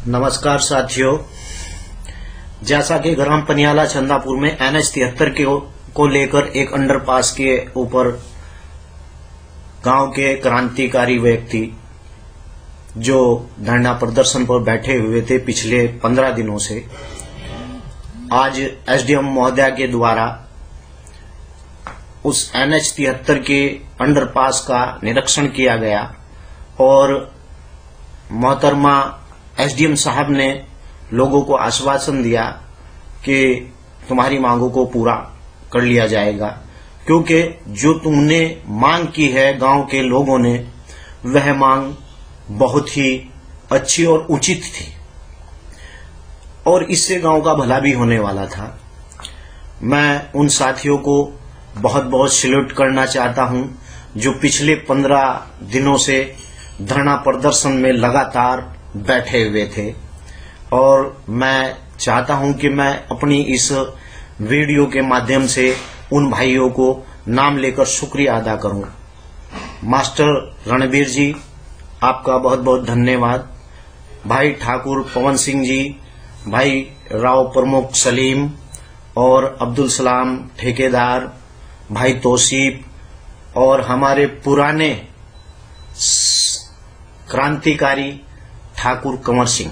नमस्कार साथियों, जैसा कि ग्राम पनियाला चंदापुर में NH 73 को लेकर एक अंडरपास के ऊपर गांव के क्रांतिकारी व्यक्ति जो धरना प्रदर्शन पर बैठे हुए थे पिछले 15 दिनों से, आज SDM महोदया के द्वारा उस NH 73 के अंडरपास का निरीक्षण किया गया और मोहतरमा SDM साहब ने लोगों को आश्वासन दिया कि तुम्हारी मांगों को पूरा कर लिया जाएगा, क्योंकि जो तुमने मांग की है गांव के लोगों ने, वह मांग बहुत ही अच्छी और उचित थी और इससे गांव का भला भी होने वाला था। मैं उन साथियों को बहुत बहुत सैल्यूट करना चाहता हूं जो पिछले 15 दिनों से धरना प्रदर्शन में लगातार बैठे हुए थे, और मैं चाहता हूं कि मैं अपनी इस वीडियो के माध्यम से उन भाइयों को नाम लेकर शुक्रिया अदा करूं। मास्टर रणबीर जी, आपका बहुत बहुत धन्यवाद। भाई ठाकुर पवन सिंह जी, भाई राव प्रमुख सलीम और अब्दुल सलाम ठेकेदार, भाई तौसीफ और हमारे पुराने क्रांतिकारी ठाकुर कंवर सिंह,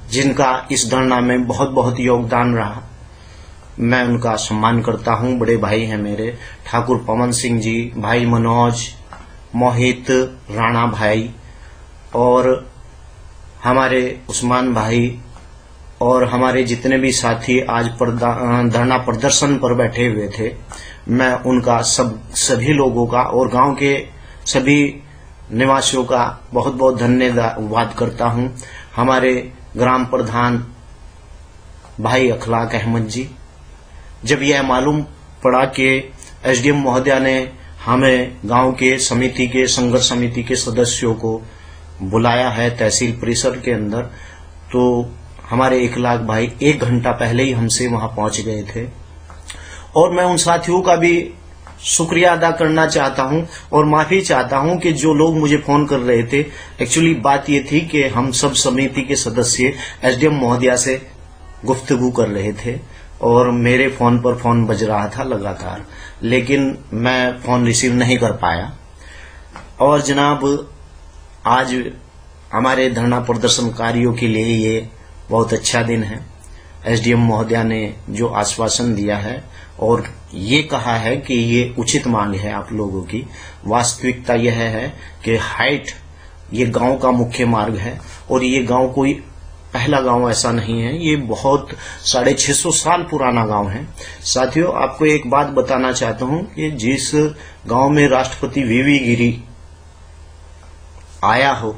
जिनका इस धरना में बहुत बहुत योगदान रहा, मैं उनका सम्मान करता हूं। बड़े भाई हैं मेरे ठाकुर पवन सिंह जी, भाई मनोज, मोहित, राणा भाई और हमारे उस्मान भाई और हमारे जितने भी साथी आज धरना प्रदर्शन पर बैठे हुए थे, मैं उनका सभी लोगों का और गांव के सभी निवासियों का बहुत बहुत धन्यवाद करता हूं। हमारे ग्राम प्रधान भाई अखलाक अहमद जी, जब यह मालूम पड़ा कि SDM महोदया ने हमें गांव के समिति के संघर्ष समिति के सदस्यों को बुलाया है तहसील परिसर के अंदर, तो हमारे अखलाक भाई 1 घंटा पहले ही हमसे वहां पहुंच गए थे और मैं उन साथियों का भी शुक्रिया अदा करना चाहता हूं और माफी चाहता हूं कि जो लोग मुझे फोन कर रहे थे, एक्चुअली बात ये थी कि हम सब समिति के सदस्य SDM महोदया से गुफ्तगू कर रहे थे और मेरे फोन पर फोन बज रहा था लगातार, लेकिन मैं फोन रिसीव नहीं कर पाया। और जनाब, आज हमारे धरना प्रदर्शनकारियों के लिए ये बहुत अच्छा दिन है। SDM महोदया ने जो आश्वासन दिया है और ये कहा है कि ये उचित मांग है आप लोगों की। वास्तविकता यह है कि हाइट ये गांव का मुख्य मार्ग है और ये गांव कोई पहला गांव ऐसा नहीं है, ये बहुत 650 साल पुराना गांव है। साथियों, आपको एक बात बताना चाहता हूं कि जिस गांव में राष्ट्रपति VV गिरी आया हो,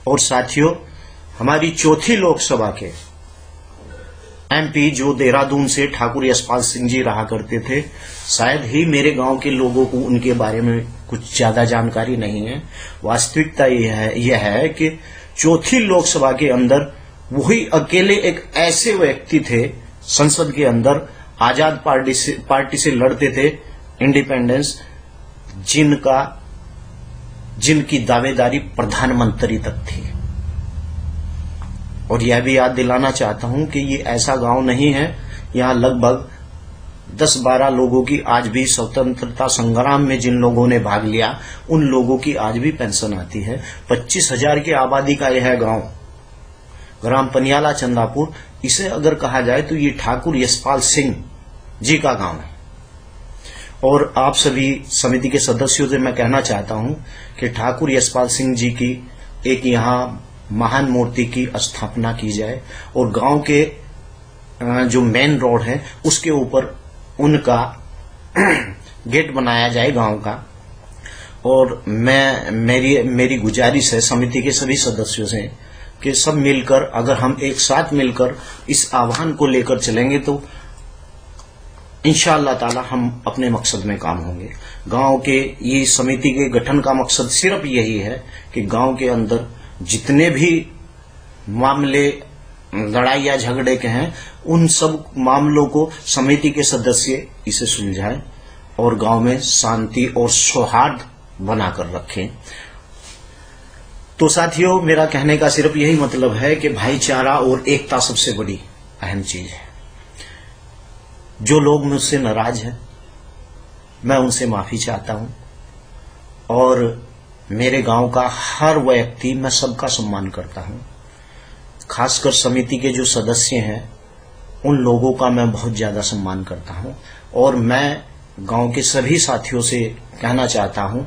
और साथियों हमारी चौथी लोकसभा के MP जो देहरादून से ठाकुर यशपाल सिंह जी रहा करते थे, शायद ही मेरे गांव के लोगों को उनके बारे में कुछ ज्यादा जानकारी नहीं है। वास्तविकता यह है कि चौथी लोकसभा के अंदर वही अकेले एक ऐसे व्यक्ति थे संसद के अंदर, आजाद पार्टी से लड़ते थे, इंडिपेंडेंस, जिनकी दावेदारी प्रधानमंत्री तक थी। और यह भी याद दिलाना चाहता हूं कि ये ऐसा गांव नहीं है, यहां लगभग 10-12 लोगों की आज भी स्वतंत्रता संग्राम में जिन लोगों ने भाग लिया, उन लोगों की आज भी पेंशन आती है। 25,000 की आबादी का यह गांव ग्राम पनियाला चंदापुर, इसे अगर कहा जाए तो ये ठाकुर यशपाल सिंह जी का गांव है। और आप सभी समिति के सदस्यों से मैं कहना चाहता हूं कि ठाकुर यशपाल सिंह जी की एक यहां महान मूर्ति की स्थापना की जाए और गांव के जो मेन रोड है उसके ऊपर उनका गेट बनाया जाए गांव का। और मेरी गुजारिश है समिति के सभी सदस्यों से कि सब मिलकर, अगर हम एक साथ मिलकर इस आह्वान को लेकर चलेंगे तो इंशाअल्लाह ताला हम अपने मकसद में काम होंगे। गांव के ये समिति के गठन का मकसद सिर्फ यही है कि गांव के अंदर जितने भी मामले लड़ाई या झगड़े के हैं, उन सब मामलों को समिति के सदस्य इसे सुलझाएं और गांव में शांति और सौहार्द बनाकर रखें। तो साथियों, मेरा कहने का सिर्फ यही मतलब है कि भाईचारा और एकता सबसे बड़ी अहम चीज है। जो लोग मुझसे नाराज हैं, मैं उनसे माफी चाहता हूं, और मेरे गांव का हर व्यक्ति, मैं सबका सम्मान करता हूं। खासकर समिति के जो सदस्य हैं, उन लोगों का मैं बहुत ज्यादा सम्मान करता हूं, और मैं गांव के सभी साथियों से कहना चाहता हूं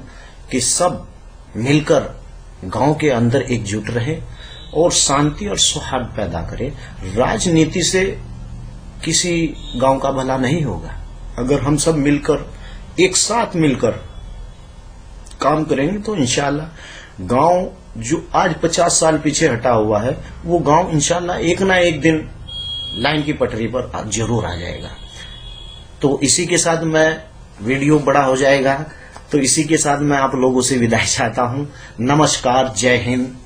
कि सब मिलकर गांव के अंदर एकजुट रहे और शांति और सौहार्द पैदा करें। राजनीति से किसी गांव का भला नहीं होगा। अगर हम सब मिलकर, एक साथ मिलकर काम करेंगे तो इंशाल्लाह गांव जो आज 50 साल पीछे हटा हुआ है, वो गांव इंशाल्लाह एक ना एक दिन लाइन की पटरी पर जरूर आ जाएगा। तो इसी के साथ मैं, वीडियो बड़ा हो जाएगा, तो इसी के साथ मैं आप लोगों से विदाई चाहता हूं। नमस्कार, जय हिंद।